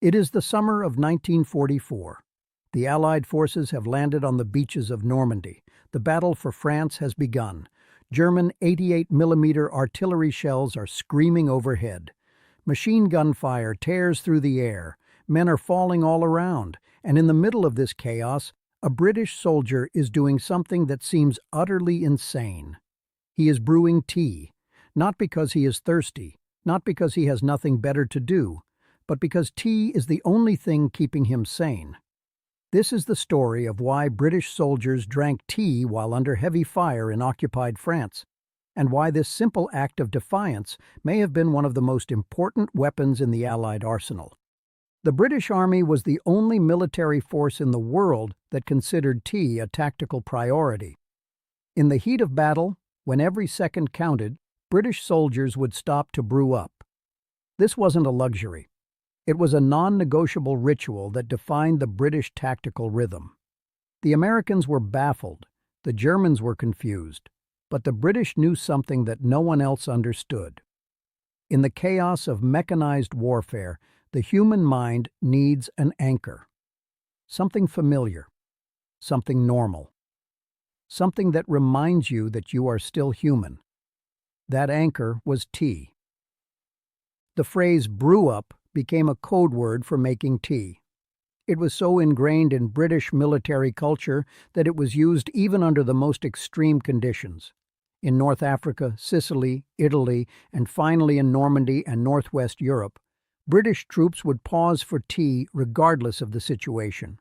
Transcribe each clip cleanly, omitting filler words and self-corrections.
It is the summer of 1944. The Allied forces have landed on the beaches of Normandy. The battle for France has begun. German 88mm artillery shells are screaming overhead. Machine gun fire tears through the air. Men are falling all around, and in the middle of this chaos, a British soldier is doing something that seems utterly insane. He is brewing tea, not because he is thirsty, not because he has nothing better to do, but because tea is the only thing keeping him sane. This is the story of why British soldiers drank tea while under heavy fire in occupied France, and why this simple act of defiance may have been one of the most important weapons in the Allied arsenal. The British Army was the only military force in the world that considered tea a tactical priority. In the heat of battle, when every second counted, British soldiers would stop to brew up. This wasn't a luxury. It was a non-negotiable ritual that defined the British tactical rhythm. The Americans were baffled, the Germans were confused, but the British knew something that no one else understood. In the chaos of mechanized warfare, the human mind needs an anchor. Something familiar, something normal, something that reminds you that you are still human. That anchor was tea. The phrase "brew up" became a code word for making tea. It was so ingrained in British military culture that it was used even under the most extreme conditions. In North Africa, Sicily, Italy, and finally in Normandy and Northwest Europe, British troops would pause for tea regardless of the situation.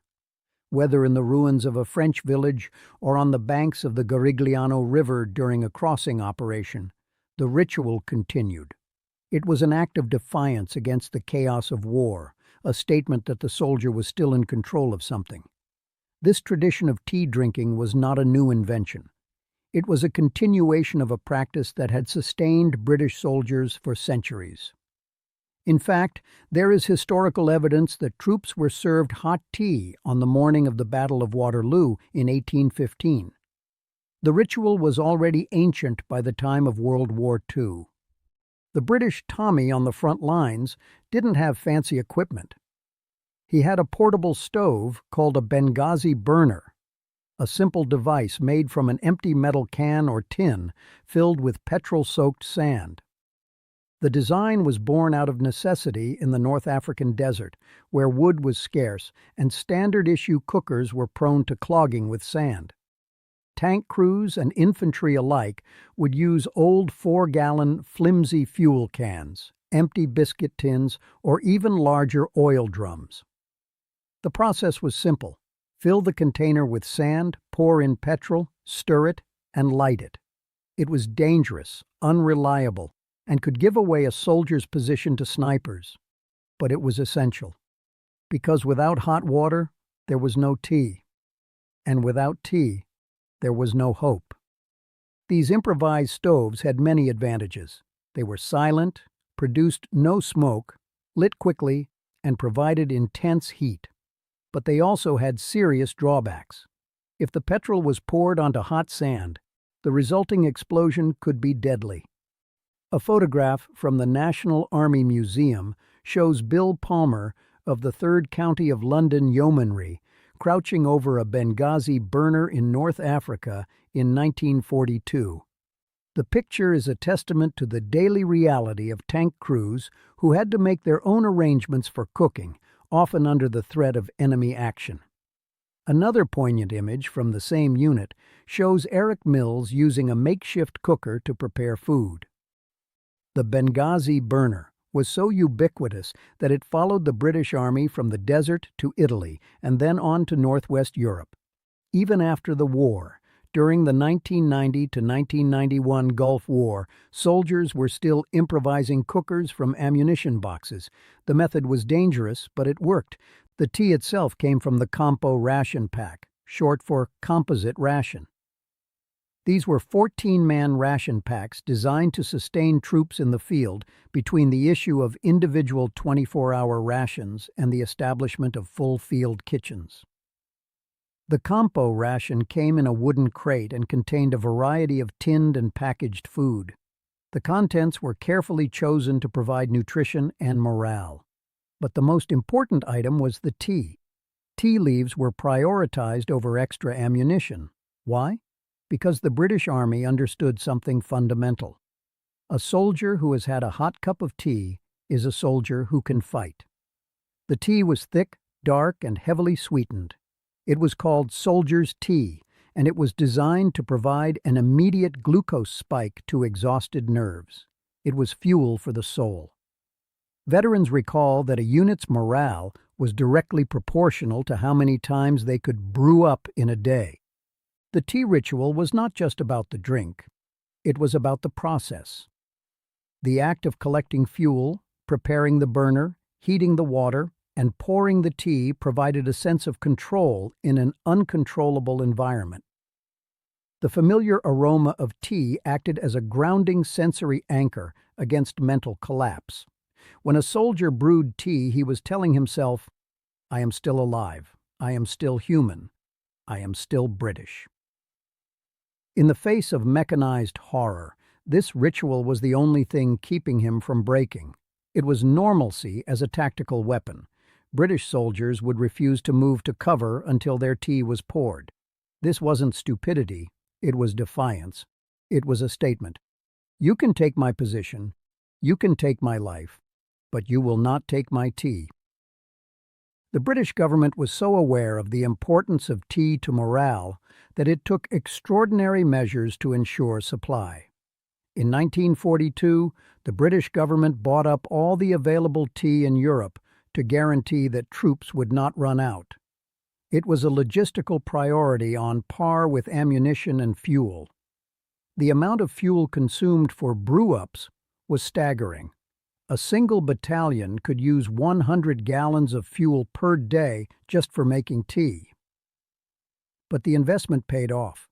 Whether in the ruins of a French village or on the banks of the Garigliano River during a crossing operation, the ritual continued. It was an act of defiance against the chaos of war, a statement that the soldier was still in control of something. This tradition of tea drinking was not a new invention. It was a continuation of a practice that had sustained British soldiers for centuries. In fact, there is historical evidence that troops were served hot tea on the morning of the Battle of Waterloo in 1815. The ritual was already ancient by the time of World War II. The British Tommy on the front lines didn't have fancy equipment. He had a portable stove called a Benghazi Burner, a simple device made from an empty metal can or tin filled with petrol-soaked sand. The design was born out of necessity in the North African desert, where wood was scarce and standard-issue cookers were prone to clogging with sand. Tank crews and infantry alike would use old 4-gallon flimsy fuel cans, empty biscuit tins, or even larger oil drums. The process was simple. Fill the container with sand, pour in petrol, stir it, and light it. It was dangerous, unreliable, and could give away a soldier's position to snipers. But it was essential. Because without hot water, there was no tea. And without tea, there was no hope. These improvised stoves had many advantages. They were silent, produced no smoke, lit quickly, and provided intense heat. But they also had serious drawbacks. If the petrol was poured onto hot sand, the resulting explosion could be deadly. A photograph from the National Army Museum shows Bill Palmer of the 3rd County of London Yeomanry crouching over a Benghazi burner in North Africa in 1942. The picture is a testament to the daily reality of tank crews who had to make their own arrangements for cooking, often under the threat of enemy action. Another poignant image from the same unit shows Eric Mills using a makeshift cooker to prepare food. The Benghazi burner was so ubiquitous that it followed the British Army from the desert to Italy and then on to Northwest Europe. Even after the war, during the 1990 to 1991 Gulf War, soldiers were still improvising cookers from ammunition boxes. The method was dangerous, but it worked. The tea itself came from the Compo ration pack, short for composite ration. These were 14-man ration packs designed to sustain troops in the field between the issue of individual 24-hour rations and the establishment of full field kitchens. The Compo ration came in a wooden crate and contained a variety of tinned and packaged food. The contents were carefully chosen to provide nutrition and morale. But the most important item was the tea. Tea leaves were prioritized over extra ammunition. Why? Because the British Army understood something fundamental. A soldier who has had a hot cup of tea is a soldier who can fight. The tea was thick, dark, and heavily sweetened. It was called soldier's tea, and it was designed to provide an immediate glucose spike to exhausted nerves. It was fuel for the soul. Veterans recall that a unit's morale was directly proportional to how many times they could brew up in a day. The tea ritual was not just about the drink. It was about the process. The act of collecting fuel, preparing the burner, heating the water, and pouring the tea provided a sense of control in an uncontrollable environment. The familiar aroma of tea acted as a grounding sensory anchor against mental collapse. When a soldier brewed tea, he was telling himself, "I am still alive. I am still human. I am still British." In the face of mechanized horror, this ritual was the only thing keeping him from breaking. It was normalcy as a tactical weapon. British soldiers would refuse to move to cover until their tea was poured. This wasn't stupidity, it was defiance. It was a statement. You can take my position, you can take my life, but you will not take my tea. The British government was so aware of the importance of tea to morale that it took extraordinary measures to ensure supply. In 1942, the British government bought up all the available tea in Europe to guarantee that troops would not run out. It was a logistical priority on par with ammunition and fuel. The amount of fuel consumed for brew-ups was staggering. A single battalion could use 100 gallons of fuel per day just for making tea. But the investment paid off.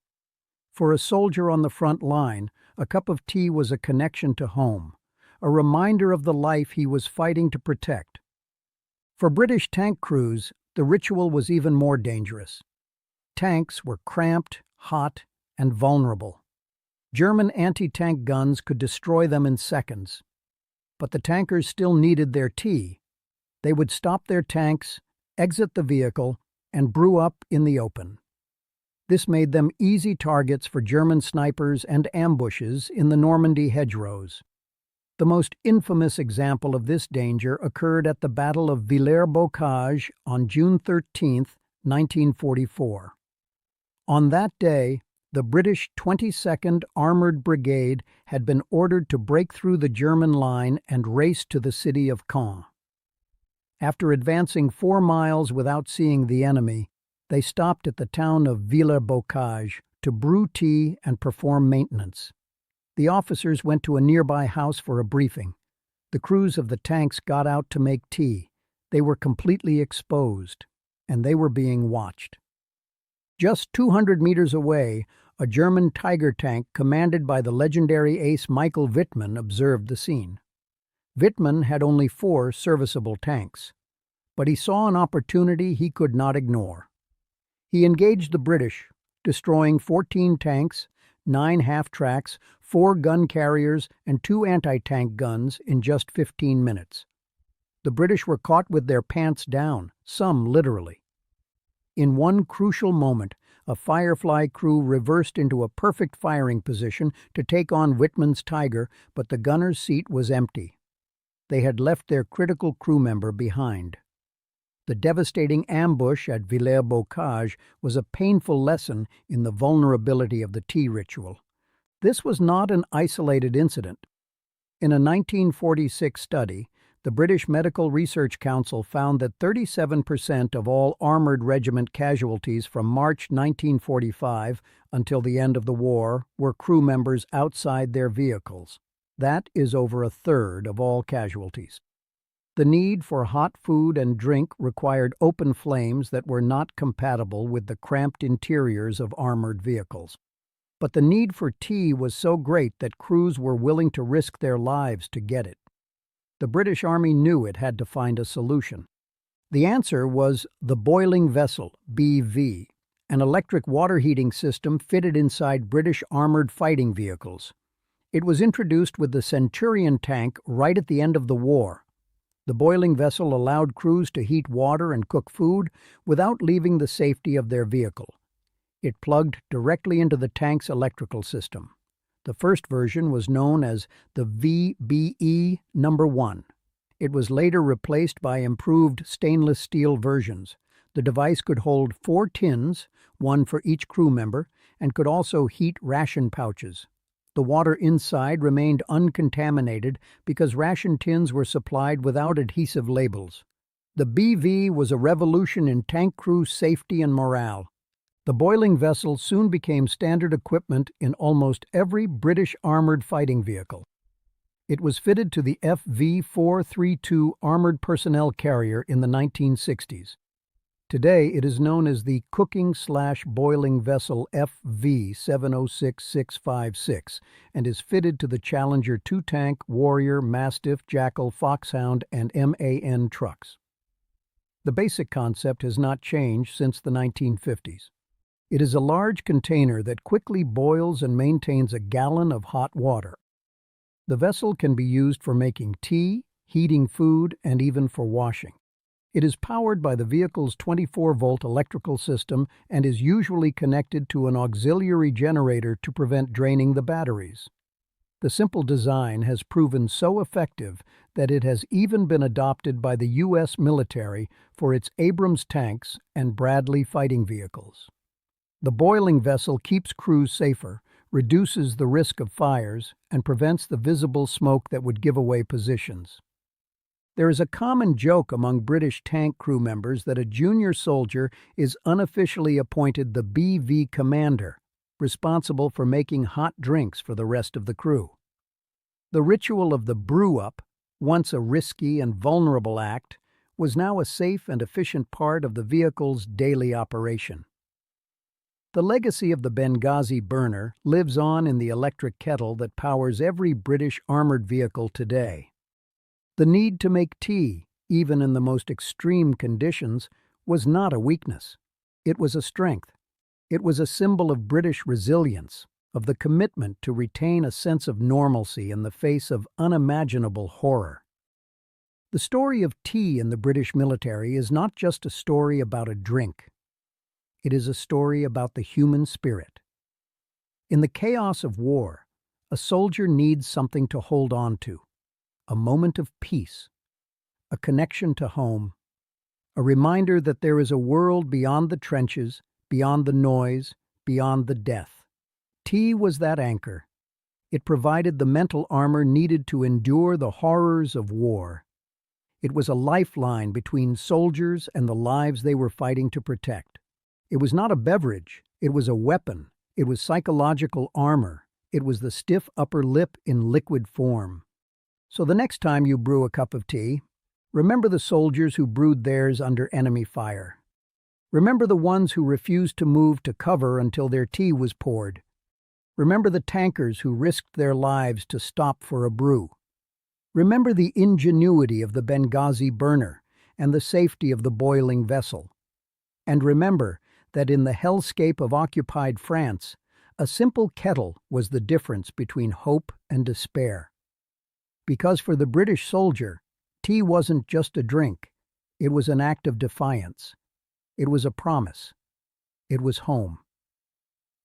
For a soldier on the front line, a cup of tea was a connection to home, a reminder of the life he was fighting to protect. For British tank crews, the ritual was even more dangerous. Tanks were cramped, hot, and vulnerable. German anti-tank guns could destroy them in seconds. But the tankers still needed their tea. They would stop their tanks, exit the vehicle, and brew up in the open. This made them easy targets for German snipers and ambushes in the Normandy hedgerows. The most infamous example of this danger occurred at the Battle of Villers-Bocage on June 13, 1944. On that day, the British 22nd Armored Brigade had been ordered to break through the German line and race to the city of Caen. After advancing 4 miles without seeing the enemy, they stopped at the town of Villers-Bocage to brew tea and perform maintenance. The officers went to a nearby house for a briefing. The crews of the tanks got out to make tea. They were completely exposed, and they were being watched. Just 200 meters away, a German Tiger tank commanded by the legendary ace Michael Wittmann observed the scene. Wittmann had only 4 serviceable tanks, but he saw an opportunity he could not ignore. He engaged the British, destroying 14 tanks, 9 half-tracks, 4 gun carriers, and 2 anti-tank guns in just 15 minutes. The British were caught with their pants down, some literally. In one crucial moment, a Firefly crew reversed into a perfect firing position to take on Wittmann's Tiger, but the gunner's seat was empty. They had left their critical crew member behind. The devastating ambush at Villers-Bocage was a painful lesson in the vulnerability of the tea ritual. This was not an isolated incident. In a 1946 study, the British Medical Research Council found that 37% of all armored regiment casualties from March 1945 until the end of the war were crew members outside their vehicles. That is over a third of all casualties. The need for hot food and drink required open flames that were not compatible with the cramped interiors of armored vehicles. But the need for tea was so great that crews were willing to risk their lives to get it. The British Army knew it had to find a solution. The answer was the boiling vessel, BV, an electric water heating system fitted inside British armored fighting vehicles. It was introduced with the Centurion tank right at the end of the war. The boiling vessel allowed crews to heat water and cook food without leaving the safety of their vehicle. It plugged directly into the tank's electrical system. The first version was known as the WWII No. 1. It was later replaced by improved stainless steel versions. The device could hold 4 tins, one for each crew member, and could also heat ration pouches. The water inside remained uncontaminated because ration tins were supplied without adhesive labels. The BV was a revolution in tank crew safety and morale. The boiling vessel soon became standard equipment in almost every British armoured fighting vehicle. It was fitted to the FV-432 armoured personnel carrier in the 1960s. Today, it is known as the cooking/boiling vessel FV-706656 and is fitted to the Challenger 2-tank, Warrior, Mastiff, Jackal, Foxhound, and MAN trucks. The basic concept has not changed since the 1950s. It is a large container that quickly boils and maintains a gallon of hot water. The vessel can be used for making tea, heating food, and even for washing. It is powered by the vehicle's 24-volt electrical system and is usually connected to an auxiliary generator to prevent draining the batteries. The simple design has proven so effective that it has even been adopted by the U.S. military for its Abrams tanks and Bradley fighting vehicles. The boiling vessel keeps crews safer, reduces the risk of fires, and prevents the visible smoke that would give away positions. There is a common joke among British tank crew members that a junior soldier is unofficially appointed the BV commander, responsible for making hot drinks for the rest of the crew. The ritual of the brew-up, once a risky and vulnerable act, was now a safe and efficient part of the vehicle's daily operation. The legacy of the Benghazi Burner lives on in the electric kettle that powers every British armoured vehicle today. The need to make tea, even in the most extreme conditions, was not a weakness. It was a strength. It was a symbol of British resilience, of the commitment to retain a sense of normalcy in the face of unimaginable horror. The story of tea in the British military is not just a story about a drink. It is a story about the human spirit. In the chaos of war, a soldier needs something to hold on to, a moment of peace, a connection to home, a reminder that there is a world beyond the trenches, beyond the noise, beyond the death. Tea was that anchor. It provided the mental armor needed to endure the horrors of war. It was a lifeline between soldiers and the lives they were fighting to protect. It was not a beverage, it was a weapon. It was psychological armor. It was the stiff upper lip in liquid form. So the next time you brew a cup of tea, remember the soldiers who brewed theirs under enemy fire. Remember the ones who refused to move to cover until their tea was poured. Remember the tankers who risked their lives to stop for a brew. Remember the ingenuity of the Benghazi Burner and the safety of the boiling vessel. And remember that in the hellscape of occupied France, a simple kettle was the difference between hope and despair. Because for the British soldier, tea wasn't just a drink. It was an act of defiance. It was a promise. It was home.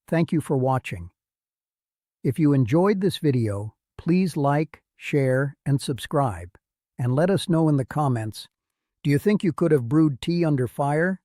Thank you for watching. If you enjoyed this video, please like, share, and subscribe. And let us know in the comments, do you think you could have brewed tea under fire?